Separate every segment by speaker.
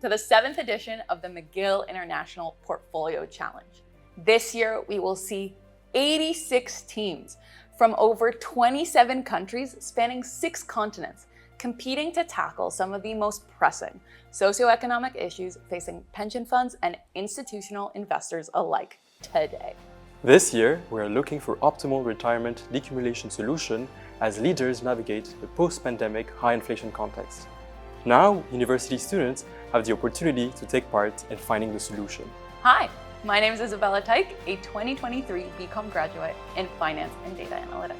Speaker 1: to the 7th edition of the McGill International Portfolio Challenge. This year, we will see 86 teams from over 27 countries spanning 6 continents competing to tackle some of the most pressing socioeconomic issues facing pension funds and institutional investors alike today.
Speaker 2: This year, we are looking for optimal retirement decumulation solution as leaders navigate the post-pandemic high inflation context. Now, university students have the opportunity to take part in finding the solution.
Speaker 1: Hi, my name is Isabella Tyke, a 2023 BCom graduate in Finance and Data Analytics.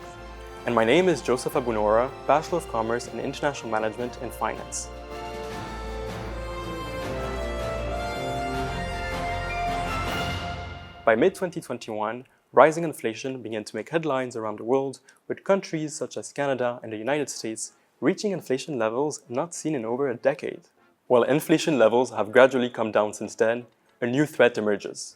Speaker 2: And my name is Joseph Abunora, Bachelor of Commerce in International Management and Finance. By mid-2021, rising inflation began to make headlines around the world, with countries such as Canada and the United States reaching inflation levels not seen in over a decade. While inflation levels have gradually come down since then, a new threat emerges: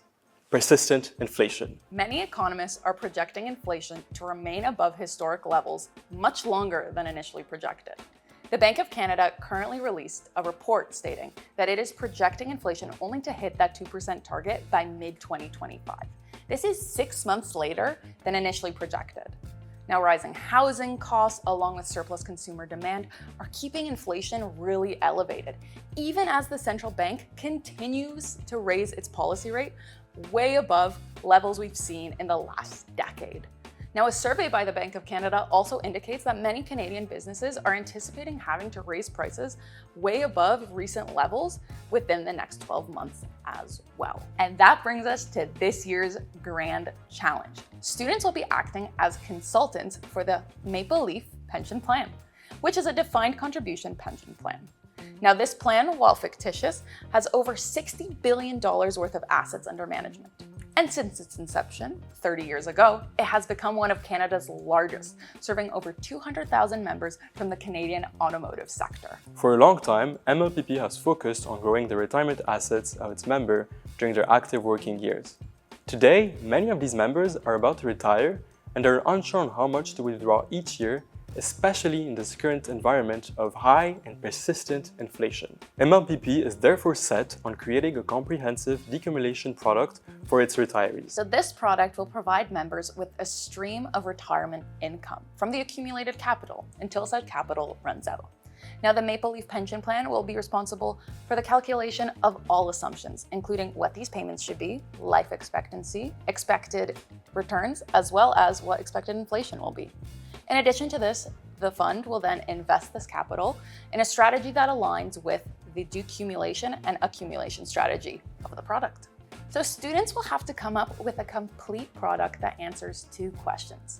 Speaker 2: persistent inflation.
Speaker 1: Many economists are projecting inflation to remain above historic levels much longer than initially projected. The Bank of Canada currently released a report stating that it is projecting inflation only to hit that 2% target by mid-2025. This is 6 months later than initially projected. Now, rising housing costs along with surplus consumer demand are keeping inflation really elevated, even as the central bank continues to raise its policy rate way above levels we've seen in the last decade. Now, a survey by the Bank of Canada also indicates that many Canadian businesses are anticipating having to raise prices way above recent levels within the next 12 months as well. And that brings us to this year's grand challenge. Students will be acting as consultants for the Maple Leaf Pension Plan, which is a defined contribution pension plan. Now, this plan, while fictitious, has over $60 billion worth of assets under management. And since its inception, 30 years ago, it has become one of Canada's largest, serving over 200,000 members from the Canadian automotive sector.
Speaker 2: For a long time, MLPP has focused on growing the retirement assets of its members during their active working years. Today, many of these members are about to retire and are unsure on how much to withdraw each year, especially in this current environment of high and persistent inflation. MLPP is therefore set on creating a comprehensive decumulation product for its retirees.
Speaker 1: So this product will provide members with a stream of retirement income from the accumulated capital until said capital runs out. Now, the Maple Leaf Pension Plan will be responsible for the calculation of all assumptions, including what these payments should be, life expectancy, expected returns, as well as what expected inflation will be. In addition to this, the fund will then invest this capital in a strategy that aligns with the decumulation and accumulation strategy of the product. So students will have to come up with a complete product that answers 2 questions.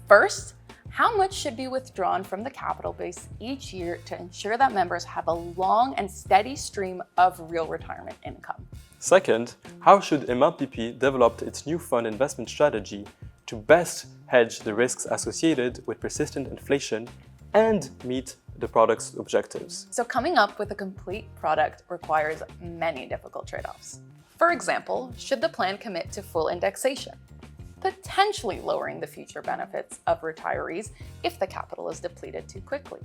Speaker 1: First, how much should be withdrawn from the capital base each year to ensure that members have a long and steady stream of real retirement income?
Speaker 2: Second, how should MLPP develop its new fund investment strategy to best hedge the risks associated with persistent inflation and meet the product's objectives?
Speaker 1: So coming up with a complete product requires many difficult trade-offs. For example, should the plan commit to full indexation, potentially lowering the future benefits of retirees if the capital is depleted too quickly?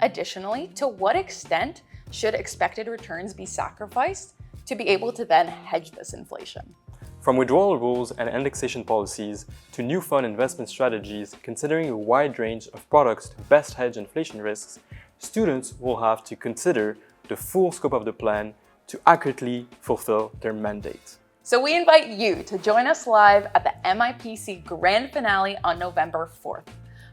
Speaker 1: Additionally, to what extent should expected returns be sacrificed to be able to then hedge this inflation?
Speaker 2: From withdrawal rules and indexation policies to new fund investment strategies, considering a wide range of products to best hedge inflation risks, students will have to consider the full scope of the plan to accurately fulfill their mandate.
Speaker 1: So we invite you to join us live at the MIPC Grand Finale on November 4th.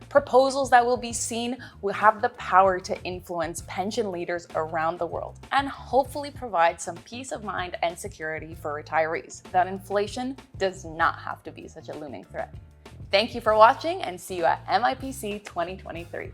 Speaker 1: Proposals that will be seen will have the power to influence pension leaders around the world and hopefully provide some peace of mind and security for retirees, that inflation does not have to be such a looming threat. Thank you for watching and see you at MIPC 2023.